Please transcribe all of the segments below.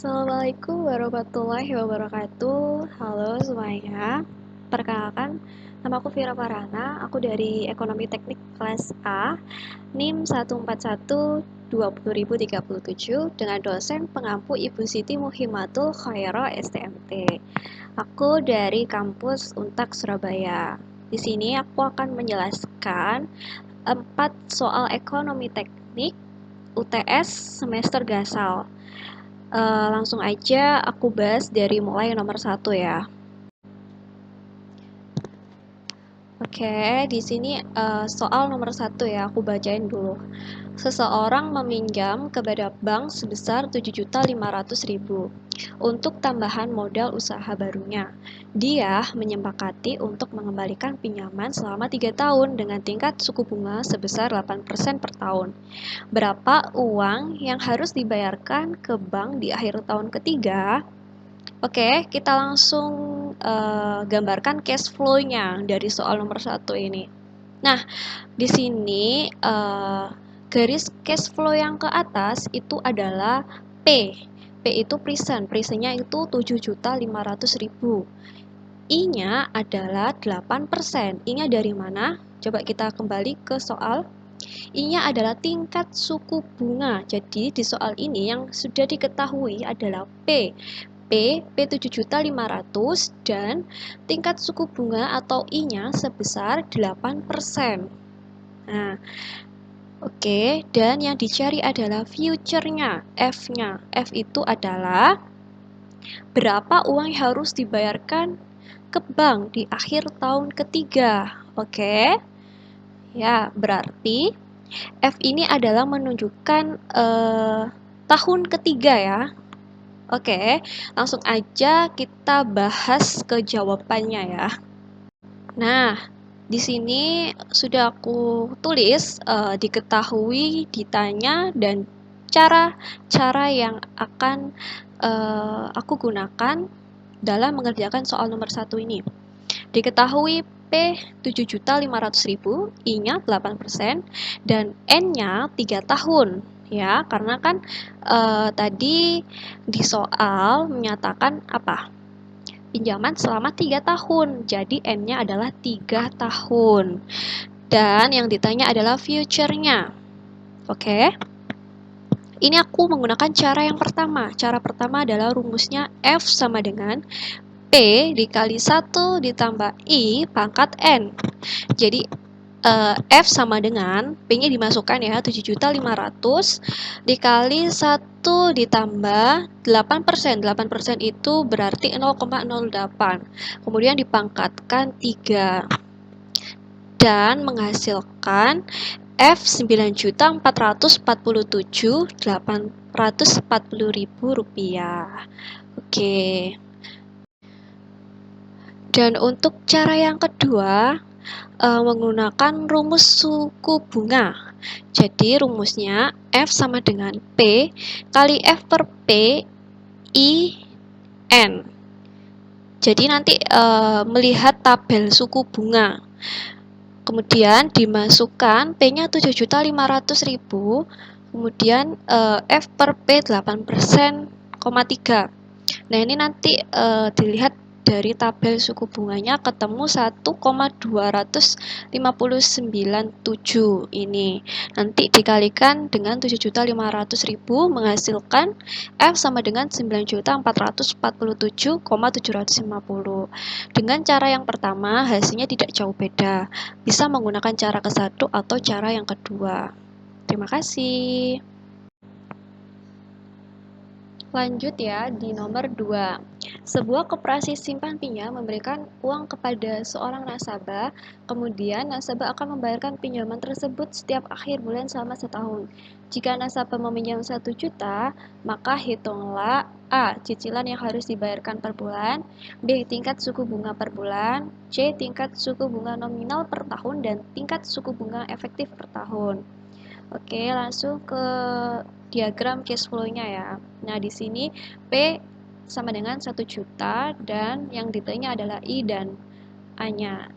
Assalamualaikum warahmatullahi wabarakatuh. Halo semuanya. Perkenalkan, nama aku Vira Parana. Aku dari Ekonomi Teknik kelas A, NIM 141-20037 dengan dosen pengampu Ibu Siti Muhimatul Khairo STMT. Aku dari kampus Untak Surabaya. Di sini aku akan menjelaskan 4 soal ekonomi teknik UTS semester gasal. Langsung aja aku bahas dari mulai nomor 1 ya. Oke, di sini soal nomor 1 ya, aku bacain dulu. Seseorang meminjam kepada bank sebesar 7.500.000 untuk tambahan modal usaha barunya. Dia menyepakati untuk mengembalikan pinjaman selama 3 tahun dengan tingkat suku bunga sebesar 8% per tahun. Berapa uang yang harus dibayarkan ke bank di akhir tahun ketiga? Oke, kita langsung gambarkan cash flow-nya dari soal nomor 1 ini. Nah, di sini garis cash flow yang ke atas itu adalah P. P itu present-nya itu 7.500.000. I-nya adalah 8%. I-nya dari mana? Coba kita kembali ke soal. I-nya adalah tingkat suku bunga. Jadi di soal ini yang sudah diketahui adalah P 7.500.000 dan tingkat suku bunga atau I-nya sebesar 8%. Nah, oke, dan yang dicari adalah future-nya, F-nya. F itu adalah berapa uang yang harus dibayarkan ke bank di akhir tahun ketiga. Oke. Ya, berarti F ini adalah menunjukkan tahun ketiga ya. Oke, langsung aja kita bahas ke jawabannya ya. Nah, di sini sudah aku tulis diketahui, ditanya, dan cara-cara yang akan aku gunakan dalam mengerjakan soal nomor 1 ini. Diketahui P 7.500.000, I-nya 8%, dan N-nya 3 tahun. Ya, karena kan tadi di soal menyatakan apa? Pinjaman selama 3 tahun. Jadi N-nya adalah 3 tahun. Dan yang ditanya adalah future-nya. Oke. Ini aku menggunakan cara yang pertama. Cara pertama adalah rumusnya F sama dengan P dikali 1 ditambah I pangkat N. Jadi F sama dengan P-nya dimasukkan ya 7.500 dikali 1 ditambah 8%. 8% itu berarti 0,08. Kemudian dipangkatkan 3 dan menghasilkan F 9.447.840.000 rupiah. Oke. Dan untuk cara yang kedua, menggunakan rumus suku bunga. Jadi rumusnya F sama dengan P kali F per P I N. Jadi nanti melihat tabel suku bunga. Kemudian dimasukkan P-nya 7.500.000, kemudian F per P 8%,3. Nah, ini nanti dilihat dari tabel suku bunganya ketemu 1,259,7 ini. Nanti dikalikan dengan 7.500.000 menghasilkan F sama dengan 9.447,750. Dengan cara yang pertama hasilnya tidak jauh beda. Bisa menggunakan cara ke satu atau cara yang kedua. Terima kasih. Lanjut ya, di nomor 2. Sebuah koperasi simpan pinjam memberikan uang kepada seorang nasabah, kemudian nasabah akan membayarkan pinjaman tersebut setiap akhir bulan selama setahun. Jika nasabah meminjam 1 juta, maka hitunglah A. Cicilan yang harus dibayarkan per bulan, B. Tingkat suku bunga per bulan, C. Tingkat suku bunga nominal per tahun, dan tingkat suku bunga efektif per tahun. Oke, langsung ke diagram cash flow-nya ya. Nah, di sini P sama dengan 1 juta dan yang detailnya adalah I dan A-nya.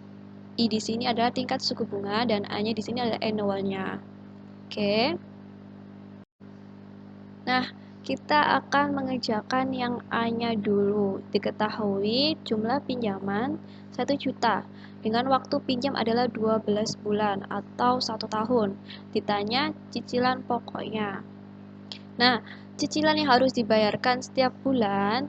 I di sini adalah tingkat suku bunga dan A-nya di sini adalah annual-nya. Oke. Nah, Kita akan mengerjakan yang A-nya dulu. Diketahui jumlah pinjaman 1 juta dengan waktu pinjam adalah 12 bulan atau 1 tahun. Ditanya cicilan pokoknya. Nah, cicilan yang harus dibayarkan setiap bulan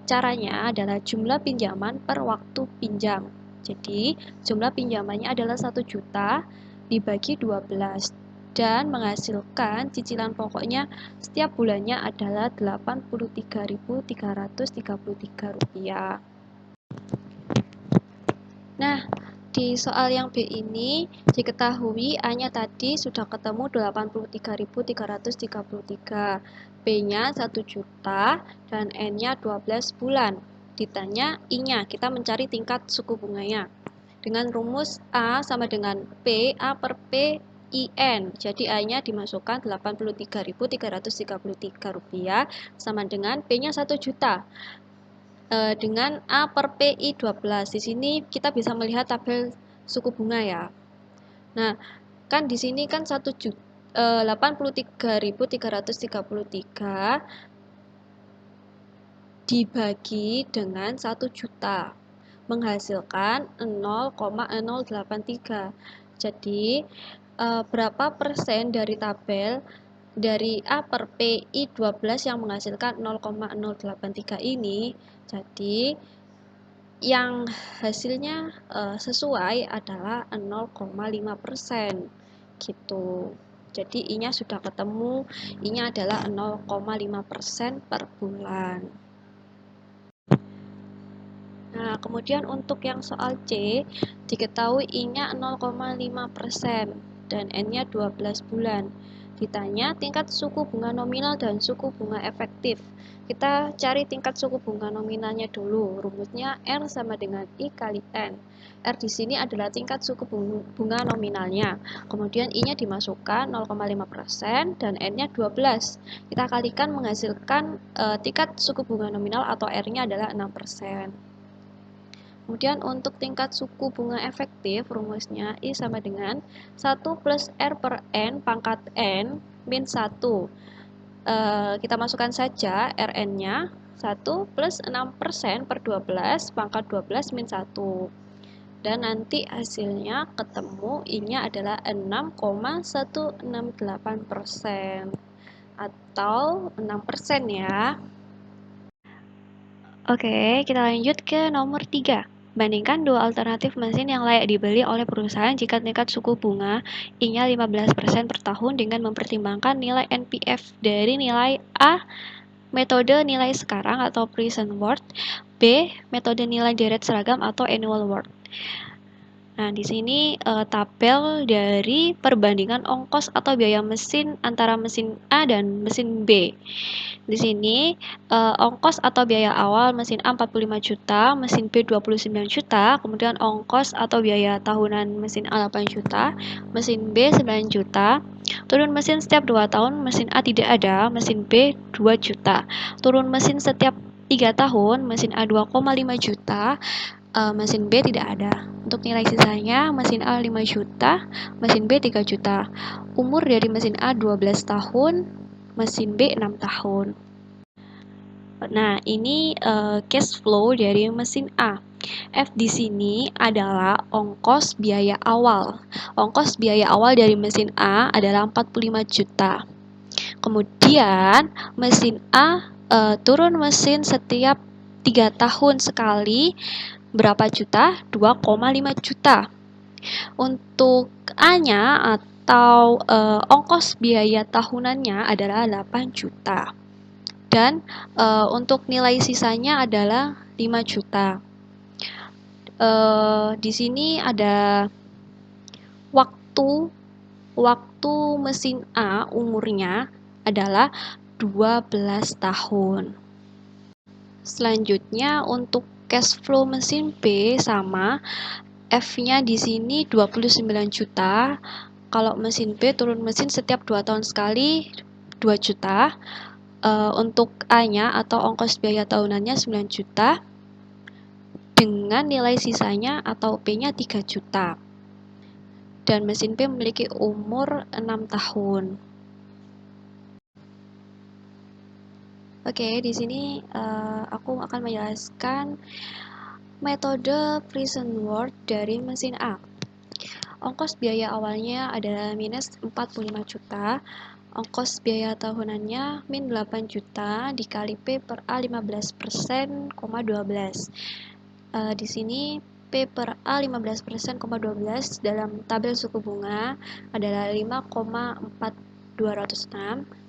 caranya adalah jumlah pinjaman per waktu pinjam. Jadi, jumlah pinjamannya adalah 1 juta dibagi 12 dan menghasilkan cicilan pokoknya setiap bulannya adalah Rp83.333. Nah, di soal yang B ini diketahui A-nya tadi sudah ketemu 83.333, B-nya 1 juta dan N-nya 12 bulan. Ditanya I-nya, kita mencari tingkat suku bunganya. Dengan rumus A sama dengan P, A per P IN. Jadi A-nya dimasukkan Rp83.333 sama dengan P-nya 1 juta. Dengan A per PI 12. Di sini kita bisa melihat tabel suku bunga ya. Nah, kan di sini kan 83.333 dibagi dengan 1 juta menghasilkan 0,083. Jadi, berapa persen dari tabel dari A per PI 12 yang menghasilkan 0,083 ini? Jadi, yang hasilnya sesuai adalah 0,5% gitu. Jadi I-nya sudah ketemu, I-nya adalah 0,5% per bulan. Nah, kemudian untuk yang soal C, diketahui I-nya 0,5% dan N-nya 12 bulan. Ditanya tingkat suku bunga nominal dan suku bunga efektif. Kita cari tingkat suku bunga nominalnya dulu. Rumusnya R sama dengan I kali N. R di sini adalah tingkat suku bunga nominalnya. Kemudian I-nya dimasukkan 0,5% dan N-nya 12. Kita kalikan menghasilkan tingkat suku bunga nominal atau R-nya adalah 6%. Kemudian untuk tingkat suku bunga efektif, rumusnya I sama dengan 1 plus R per N pangkat N min 1. Kita masukkan saja Rn-nya 1 plus 6% per 12 pangkat 12 min 1. Dan nanti hasilnya ketemu I-nya adalah 6,168% atau 6% ya. Oke, kita lanjut ke nomor 3. Bandingkan dua alternatif mesin yang layak dibeli oleh perusahaan jika tingkat suku bunga I-nya 15% per tahun dengan mempertimbangkan nilai NPF dari nilai A, metode nilai sekarang atau present worth, B, metode nilai deret seragam atau annual worth. Nah, di sini tabel dari perbandingan ongkos atau biaya mesin antara mesin A dan mesin B. Di sini ongkos atau biaya awal mesin A 45 juta, mesin B 29 juta, kemudian ongkos atau biaya tahunan mesin A 8 juta, mesin B 9 juta. Turun mesin setiap 2 tahun, mesin A tidak ada, mesin B 2 juta. Turun mesin setiap 3 tahun, mesin A 2,5 juta, mesin B tidak ada. Untuk nilai sisanya, mesin A 5 juta, mesin B 3 juta. Umur dari mesin A 12 tahun, mesin B 6 tahun. Nah, ini cash flow dari mesin A. F di sini adalah ongkos biaya awal. Ongkos biaya awal dari mesin A adalah 45 juta. Kemudian mesin A turun mesin setiap 3 tahun sekali. Berapa juta? 2,5 juta. Untuk A-nya atau ongkos biaya tahunannya adalah 8 juta. Dan untuk nilai sisanya adalah 5 juta. Di sini ada waktu mesin A umurnya adalah 12 tahun. Selanjutnya untuk cash flow mesin B sama F-nya di sini 29 juta. Kalau mesin B turun mesin setiap 2 tahun sekali 2 juta. Untuk A-nya atau ongkos biaya tahunannya 9 juta dengan nilai sisanya atau P-nya 3 juta. Dan mesin B memiliki umur 6 tahun. Oke, di sini aku akan menjelaskan metode Prison Word dari mesin A. Ongkos biaya awalnya adalah minus 45 juta, ongkos biaya tahunannya min 8 juta dikali P per A 15%, 12. Di sini P per A 15%, 12 dalam tabel suku bunga adalah 5,4206,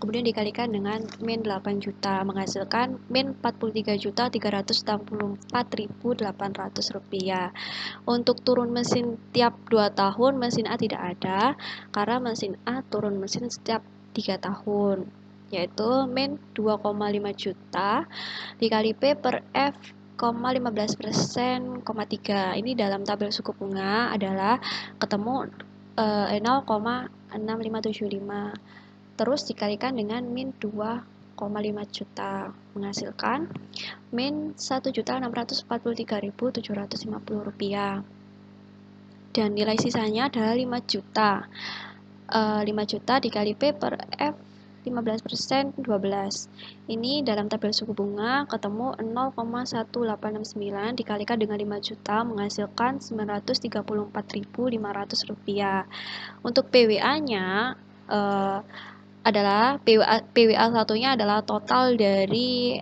kemudian dikalikan dengan min 8 juta menghasilkan min 43.364.800 rupiah. Untuk turun mesin tiap 2 tahun mesin A tidak ada karena mesin A turun mesin setiap 3 tahun, yaitu min 2,5 juta dikali P per F, 15%, 3. Ini dalam tabel suku bunga adalah ketemu 0,6575. Terus dikalikan dengan min 2,5 juta menghasilkan min 1.643.750 rupiah. Dan nilai sisanya adalah 5 juta. 5 juta dikali P per F 15%, 12. Ini dalam tabel suku bunga ketemu 0,1869 dikalikan dengan 5 juta menghasilkan 934.500 rupiah. Untuk PWA-nya adalah PWA satunya adalah total dari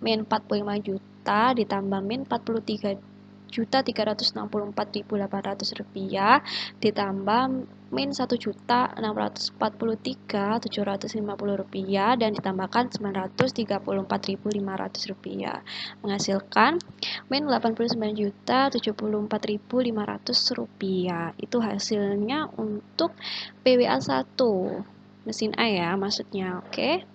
min 45 juta ditambah min 43.364.800 rupiah ditambah min 1.643.750 rupiah dan ditambahkan 934.500 rupiah menghasilkan min 89.074.500 rupiah. Itu hasilnya untuk PWA 1 mesin A ya maksudnya. Oke,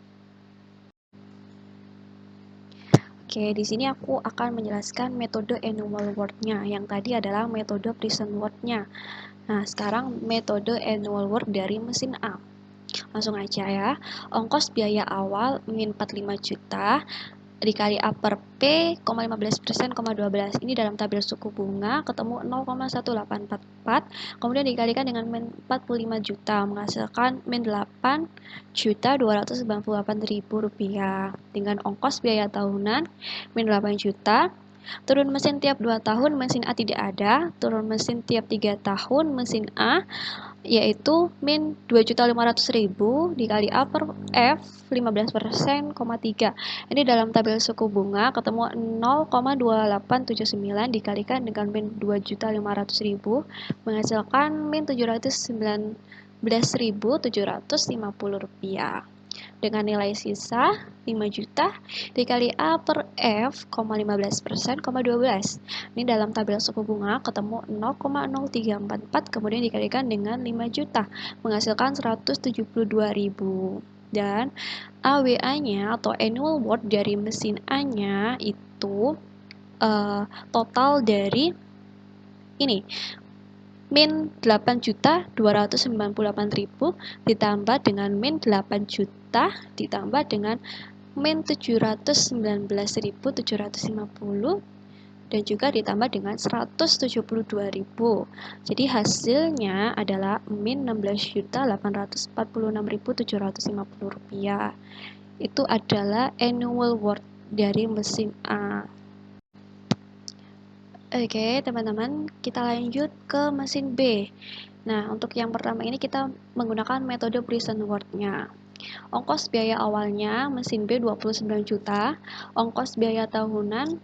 di sini aku akan menjelaskan metode annual word-nya. Yang tadi adalah metode prison word-nya. Nah, sekarang metode annual word dari mesin A. Langsung aja ya. Ongkos biaya awal min 45 juta dikali A per P, 15%, 12. Ini dalam tabel suku bunga ketemu 0,1844, kemudian dikalikan dengan min 45 juta menghasilkan min 8.298.000 rupiah. Dengan ongkos biaya tahunan min 8 juta. Turun mesin tiap 2 tahun mesin A tidak ada, turun mesin tiap 3 tahun mesin A yaitu min 2.500.000 dikali A per F 15%, 3. Ini dalam tabel suku bunga ketemu 0,2879 dikalikan dengan min 2.500.000 menghasilkan min 719.750 rupiah. Dengan nilai sisa 5 juta dikali A per F, 15%, 12. Ini dalam tabel suku bunga ketemu 0,0344 kemudian dikalikan dengan 5 juta menghasilkan 172.000. Dan AWA-nya atau annual word dari mesin A-nya itu total dari ini min 8.298.000 ditambah dengan min 8 juta ditambah dengan min 719.750 dan juga ditambah dengan 172.000. Jadi hasilnya adalah min 16.846.750 rupiah. Itu adalah annual word dari mesin A. Oke, teman-teman, kita lanjut ke mesin B. Nah, untuk yang pertama ini kita menggunakan metode prison word-nya. Ongkos biaya awalnya mesin B 29 juta, ongkos biaya tahunan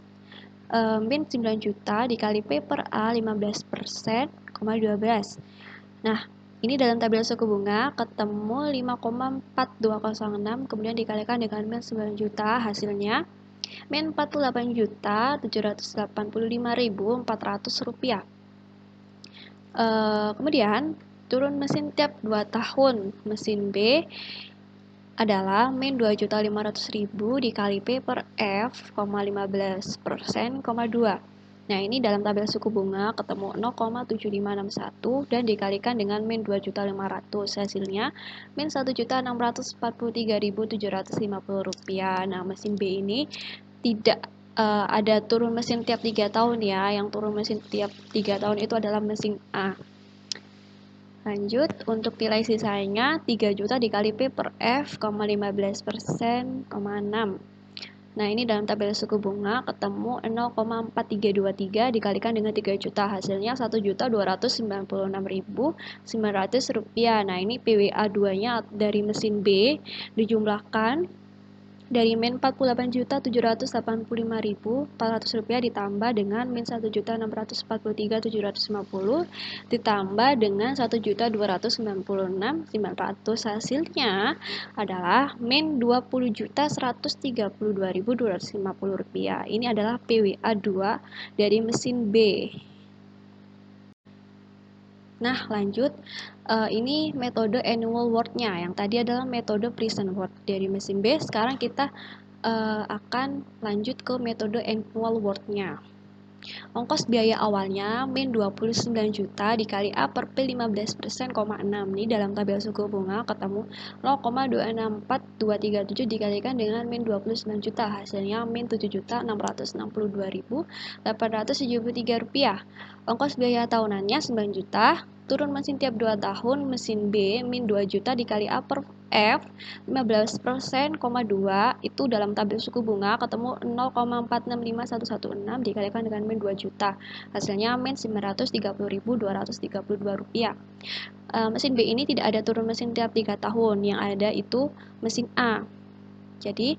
min 9 juta dikali P per A 15%, 12. Nah, ini dalam tabel suku bunga ketemu 5,4206 kemudian dikalikan dengan min 9 juta hasilnya min 48.785.400 rupiah. Kemudian turun mesin tiap 2 tahun mesin B adalah min 2.500.000 dikali P per F, 15%, 2. Nah, ini dalam tabel suku bunga ketemu 0,7561 dan dikalikan dengan min 2.500. Hasilnya min 1.643.750 rupiah. Nah, mesin B ini tidak ada turun mesin tiap 3 tahun ya. Yang turun mesin tiap 3 tahun itu adalah mesin A. Lanjut, untuk nilai sisanya 3 juta dikali P per F, 15%, 6. Nah, ini dalam tabel suku bunga ketemu 0,4323 dikalikan dengan 3 juta. Hasilnya 1.296.900 rupiah. Nah, ini PWA 2-nya dari mesin B dijumlahkan dari min 48.785.400 rupiah ditambah dengan min 1.643.750 ditambah dengan 1.296.900. Hasilnya adalah min 20.132.250 rupiah. Ini adalah PWA 2 dari mesin B. Nah, lanjut. Ini metode annual word-nya. Yang tadi adalah metode present word dari mesin B. Sekarang kita akan lanjut ke metode annual word-nya. Ongkos biaya awalnya min 29 juta dikali A per P 15%, 6. Ini dalam tabel suku bunga ketemu 0,264237 dikalikan dengan min 29 juta. Hasilnya min 7.662.873 rupiah. Ongkos biaya tahunannya 9 juta. Turun mesin tiap 2 tahun, mesin B min 2 juta dikali A per F 15%, 2 itu dalam tabel suku bunga ketemu 0,465116 dikalikan dengan min 2 juta. Hasilnya min 930.232 rupiah. Mesin B ini tidak ada turun mesin tiap 3 tahun, yang ada itu mesin A. Jadi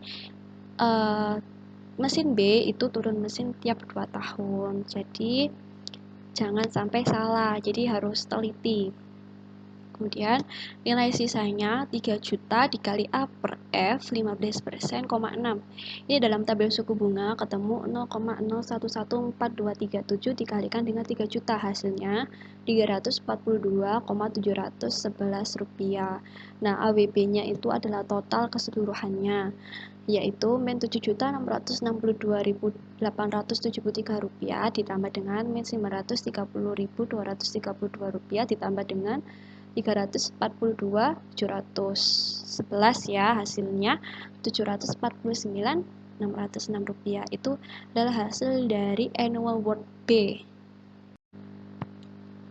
mesin B itu turun mesin tiap 2 tahun. Jadi jangan sampai salah, jadi harus teliti. Kemudian nilai sisanya 3 juta dikali A per F 15%, 6. Ini dalam tabel suku bunga ketemu 0,011427 dikalikan dengan 3 juta. Hasilnya 342,711 rupiah. Nah, AWB-nya itu adalah total keseluruhannya, yaitu min 7.662.873 rupiah ditambah dengan min 930.232 rupiah ditambah dengan 342.711 ya, hasilnya 749.606 rupiah. Itu adalah hasil dari annual word B.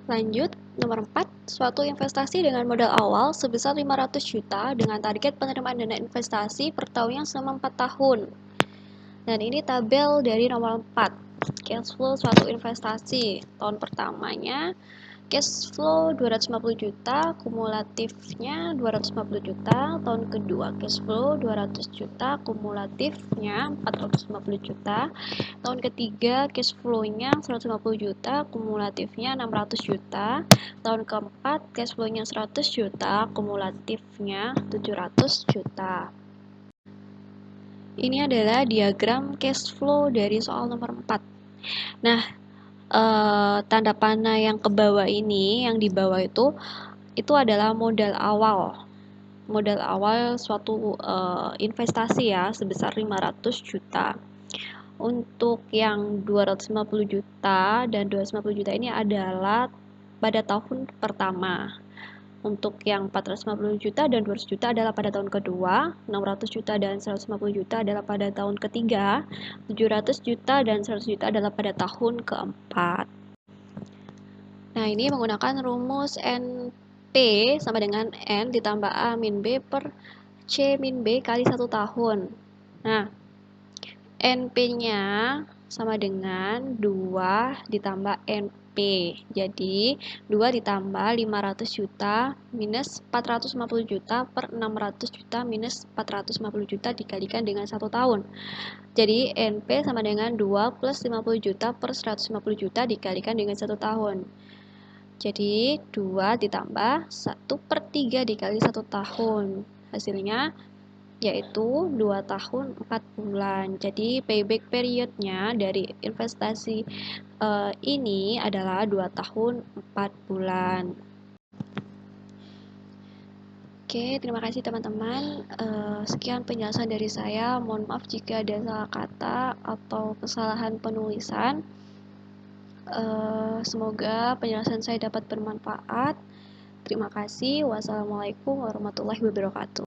Lanjut, nomor 4, suatu investasi dengan modal awal sebesar 500 juta dengan target penerimaan dana investasi per tahunnya selama 4 tahun. Dan ini tabel dari nomor 4, cash flow suatu investasi. Tahun pertamanya cash flow 250 juta, kumulatifnya 250 juta. Tahun kedua cash flow 200 juta, kumulatifnya 450 juta. Tahun ketiga cash flow-nya 150 juta, kumulatifnya 600 juta. Tahun keempat cash flow-nya 100 juta, kumulatifnya 700 juta. Ini adalah diagram cash flow dari soal nomor 4. Nah, tanda panah yang ke bawah ini, yang di bawah itu adalah modal awal. Modal awal suatu investasi ya, sebesar 500 juta. Untuk yang 250 juta dan 250 juta ini adalah pada tahun pertama. Untuk yang 450 juta dan 200 juta adalah pada tahun kedua, 600 juta dan 150 juta adalah pada tahun ketiga, 700 juta dan 100 juta adalah pada tahun keempat. Nah, ini menggunakan rumus NP sama dengan N ditambah A min B per C min B kali 1 tahun. Nah, NP-nya sama dengan 2 ditambah NP. Jadi, 2 ditambah 500 juta minus 450 juta per 600 juta minus 450 juta dikalikan dengan 1 tahun. Jadi, NP sama dengan 2 plus 50 juta per 150 juta dikalikan dengan 1 tahun. Jadi, 2 ditambah 1 per 3 dikali 1 tahun. Hasilnya yaitu 2 tahun 4 bulan. Jadi payback periodnya dari investasi ini adalah 2 tahun 4 bulan. Oke, terima kasih teman-teman. Sekian penjelasan dari saya. Mohon maaf jika ada salah kata atau kesalahan penulisan. Semoga penjelasan saya dapat bermanfaat. Terima kasih. Wassalamualaikum warahmatullahi wabarakatuh.